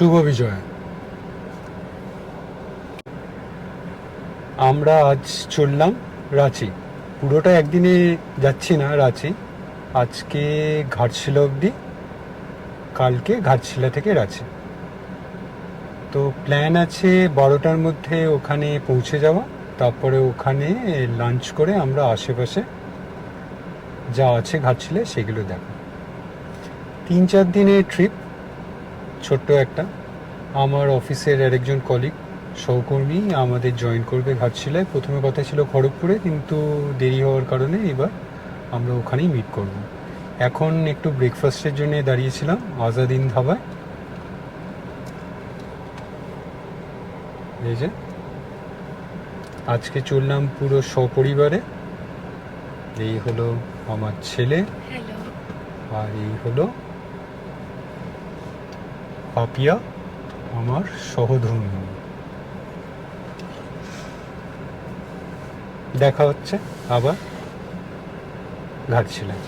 শুভ বিজয়। আমরা আজ চললাম রাঁচি। পুরোটা একদিনে যাচ্ছি না রাঁচি, আজকে ঘাটশিলা অবধি, কালকে ঘাটশিলা থেকে রাঁচি। তো প্ল্যান আছে 12টার মধ্যে ওখানে পৌঁছে যাওয়া, তারপরে ওখানে লাঞ্চ করে আমরা আশেপাশে যা আছে ঘাটশিলায় সেগুলো দেখা। 3-4 দিনের ট্রিপ, ছোট্ট একটা। আমার অফিসের আরেকজন কলিগ সহকর্মী আমাদের জয়েন করবে ঘাটশিলায়। প্রথমে কথা ছিল খড়গপুরে, কিন্তু দেরি হওয়ার কারণে এবার আমরা ওখানেই মিট করব। এখন একটু ব্রেকফাস্টের জন্য দাঁড়িয়েছিলাম আজাদিন ধাবায়। এই যে আজকে চললাম পুরো সপরিবারে। এই হলো আমার ছেলে, আর এই হলো পাপিয়া, আমার সহধর্মিণী। দেখা হচ্ছে আবার ঘাটশিলায়।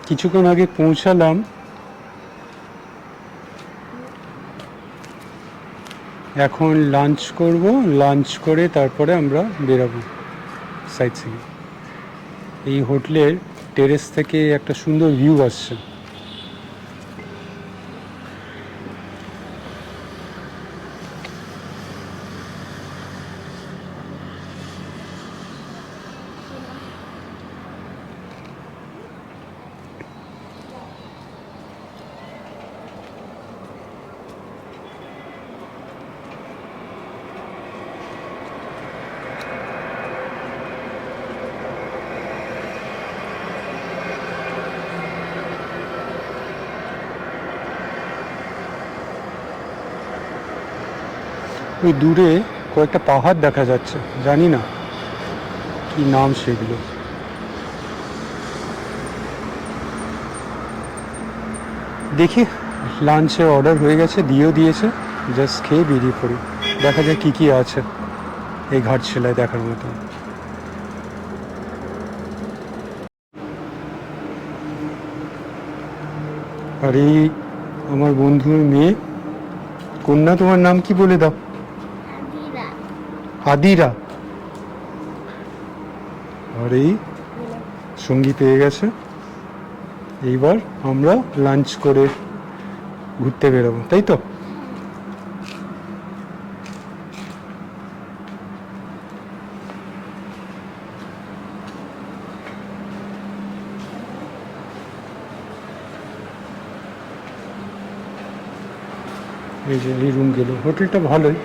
কিছুক্ষণ আগে পৌঁছালাম। এখন লাঞ্চ করব, লাঞ্চ করে তারপরে আমরা বেরাবো সাইট সিইং। এই হোটেলের টেরেস থেকে একটা সুন্দর ভিউ আসছে। ওই দূরে কয়েকটা পাহাড় দেখা যাচ্ছে, জানি না কি নাম সেগুলো। দেখি, লাঞ্চে অর্ডার হয়ে গেছে, দিয়েও দিয়েছে, জাস্ট খেয়ে বেরিয়ে পড়ি। দেখা যায় কি কি আছে এই ঘাটশিলায় দেখার মতো। আর এই আমার বন্ধুর মেয়ে। কন্যা, তোমার নাম কি বলে দাও? আদিরা। আর এই সঙ্গী পেয়ে গেছে। এইবার আমরা লাঞ্চ করে ঘুরতে বেরোবো, তাই তো? এই যে এই রুম গেল। হোটেলটা ভালোই,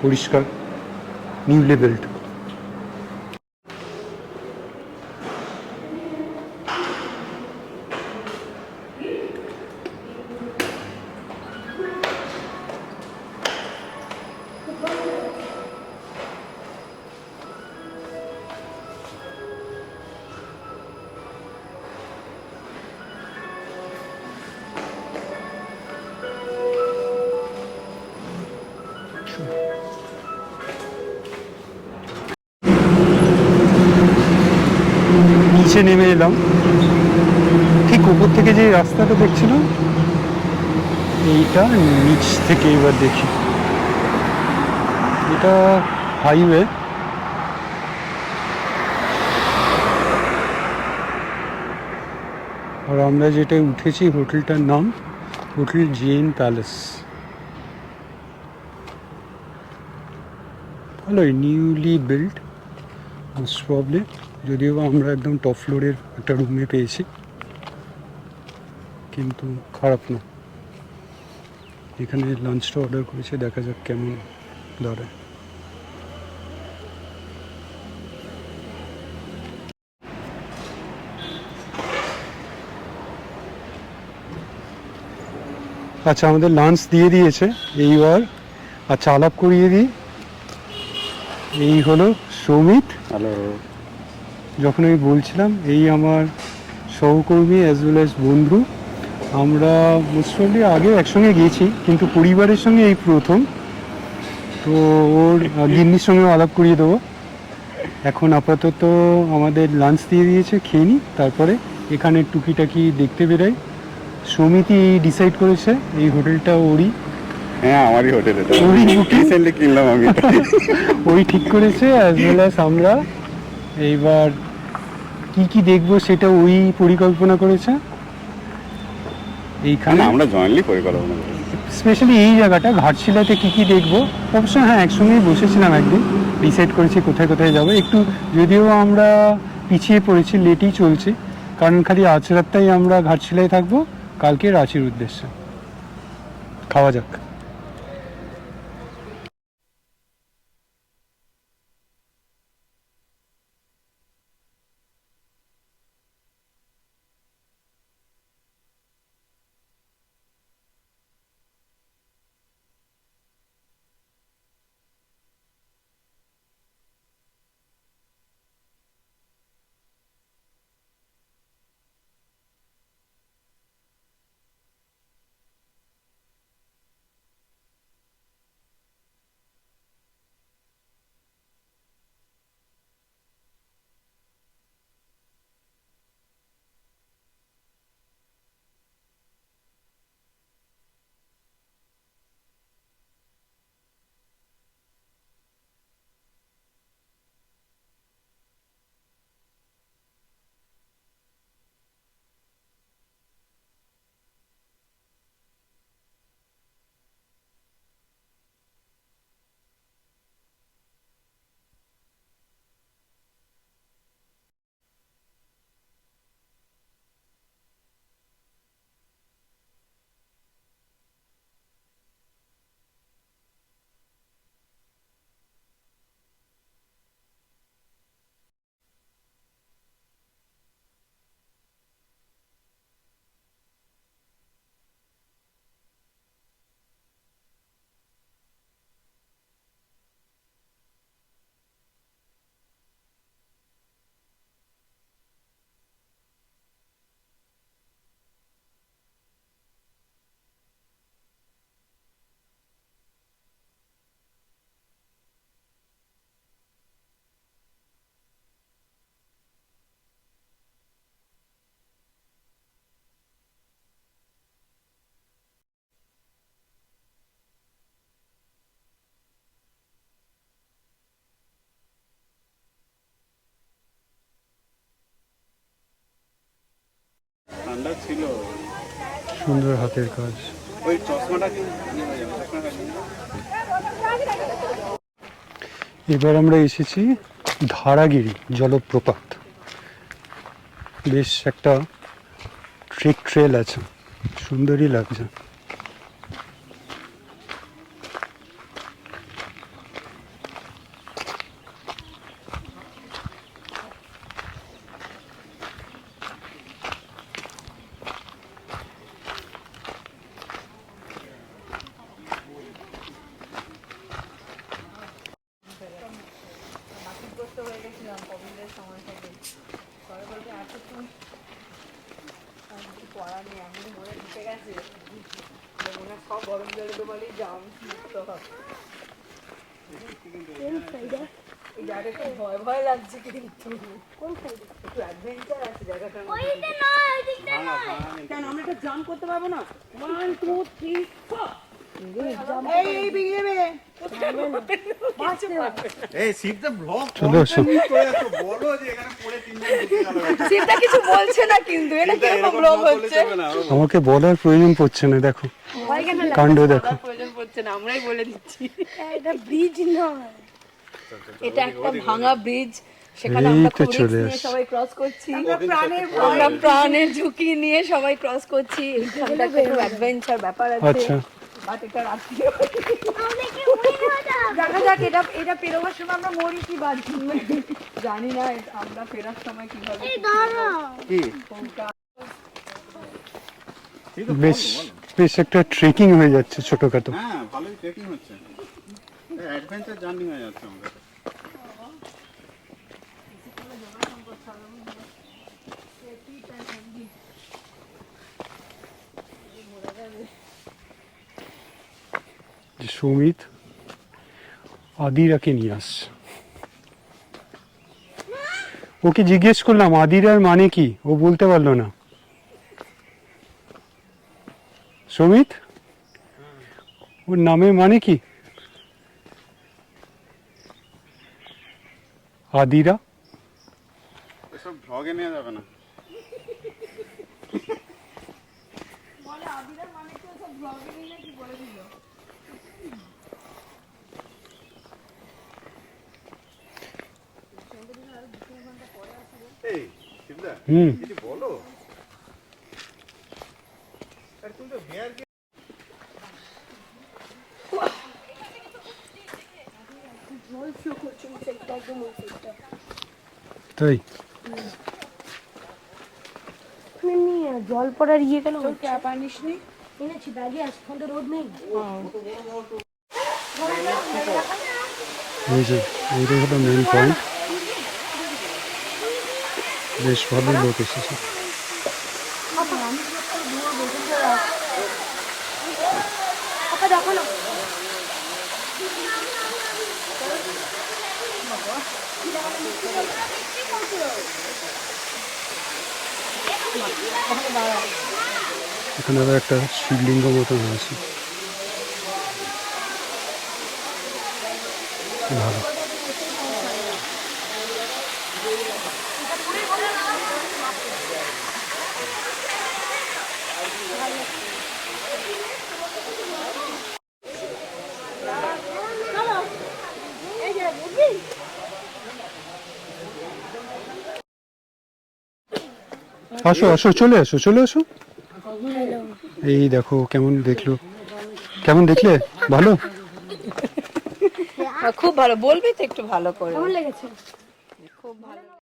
পরিষ্কার, নিউ লেভেলড। নিচে নেমে এলাম। ঠিক উপর থেকে যে রাস্তাটা দেখছিলাম, এইটা নিচ থেকে এবার দেখি। এটা হাইওয়ে। আর আমরা যেটায় উঠেছি হোটেলটার নাম হোটেল জেন প্যালেস। ভালোই, নিউলি বিল্ড মোস্ট প্রবলি। যদিও আমরা একদম টপ ফ্লোরের একটা রুমে পেয়েছি, কিন্তু খারাপ না। এখানে লাঞ্চটা অর্ডার করেছে, দেখা যাক কেমন দাঁড়ায়। আচ্ছা, আমাদের লাঞ্চ দিয়ে দিয়েছে। এইবার আচ্ছা আলাপ করিয়ে দিই। এই হলো সৌমিত। হ্যালো। যখন আমি বলছিলাম, এই আমার সহকর্মী অ্যাজ ওয়েল অ্যাজ বন্ধু। আমরা মোস্টলি আগে একসঙ্গে গিয়েছি, কিন্তু পরিবারের সঙ্গে এই প্রথম। তো ওর গিন্নির সঙ্গেও আলাপ করিয়ে দেবো। এখন আপাতত আমাদের লাঞ্চ দিয়ে দিয়েছে, খেয়ে নিই, তারপরে এখানে টুকিটাকি দেখতে বেরোই। সমিতি ডিসাইড করেছে এই হোটেলটা ওরই। হ্যাঁ, আমারই হোটেল এটা, ওরই বুকিং, রিসেন্টলি কিনলাম আমি। ওই ঠিক করেছে অ্যাজ ওয়েল অ্যাজ আমরা। এইবার কি কি দেখবো সেটা ওই পরিকল্পনা করেছে। এইখানে আমরা জয়েন্টলি পরিকল্পনা করি। স্পেশালি এই জায়গাটা ঘাটশিলাতে কি কি দেখবো, অবশ্য হ্যাঁ একসঙ্গেই বসেছিলাম একদিন, ডিসাইড করেছি কোথায় কোথায় যাবো। একটু যদিও আমরা পিছিয়ে পড়েছি, লেটই চলছে, কারণ খালি আজ রাতটাই আমরা ঘাটশিলায় থাকবো, কালকে রাঁচির উদ্দেশ্যে। খাওয়া যাক। ঠান্ডা ছিল, সুন্দর হাতের কাজ। ওই চশমাটা কি এবার আমরা এসেছি ধারাগিরি জলপ্রপাত। বেশ একটা ট্রেল আছে, সুন্দরই লাগছে। ভয় লাগছে কিন্তু কেন আমরা একটা জাম্প করতে পারবো না? 1 2 3 4 এই বিগেবে এই সিটটা ব্লক চলো আসো। বলো যে এখানে পড়ে তিনজন ঢুকে গেল। সেটা কিছু বলছে না কিন্তু এটা কিরকম ব্লগ হচ্ছে। আমাকে বলার প্রয়োজন পড়ছে না, দেখো কাণ্ড দেখো। প্রয়োজন পড়ছে না, আমরাই বলে দিচ্ছি। এটা ব্রিজ নয়, এটা একটা ভাঙা ব্রিজ। সেখানে আমরা খুব রিস্ক নিয়ে সবাই ক্রস করছি, আমরা প্রাণের ঝুঁকি নিয়ে সবাই ক্রস করছি। এইখানটা একটু অ্যাডভেঞ্চার ব্যাপার আছে। আচ্ছা, বাট এটা রাত্রি দেখা যাক এটা পেরোবার সময় আমরা মরি কি বাঁচি জানি না। আমরা ফেরার সময় কিভাবে বেশ বেশ একটা ট্রেকিং হয়ে যাচ্ছে ছোটখাটো। হ্যাঁ, ভালোই ট্রেকিং হচ্ছে, অ্যাডভেঞ্চার জার্নি হয়ে যাচ্ছে আমাদের। সুমিত আদিরাকে নিয়ে আসছে। ওকে জিজ্ঞেস করলাম আদিরার মানে কি, ও বলতে পারলো না। সমিত, ওর নামের মানে কি? আদিরা। এসব ভ্লগে নেওয়া যাবে না। এই শিবদা, কিছু বলো। আরে তুমি তো বিহার তাই জল পড়ার ইয়ে কেন ক্যাপ আনিস নি? এনেছি ব্যাগে, এখন তো রোদ নেই। এই যে এইটাই হলো মেন পয়েন্ট। বেশ ভালো লোক এসেছে। দেখো না এখানে আবার একটা শিবলিঙ্গ মতন আছে, ভালো। আসো আসো, চলে আসো চলে আসো। এই দেখো কেমন দেখলো, কেমন দেখলে? ভালো, খুব ভালো। বলবি তো একটু ভালো করে। কেমন লেগেছে? খুব ভালো।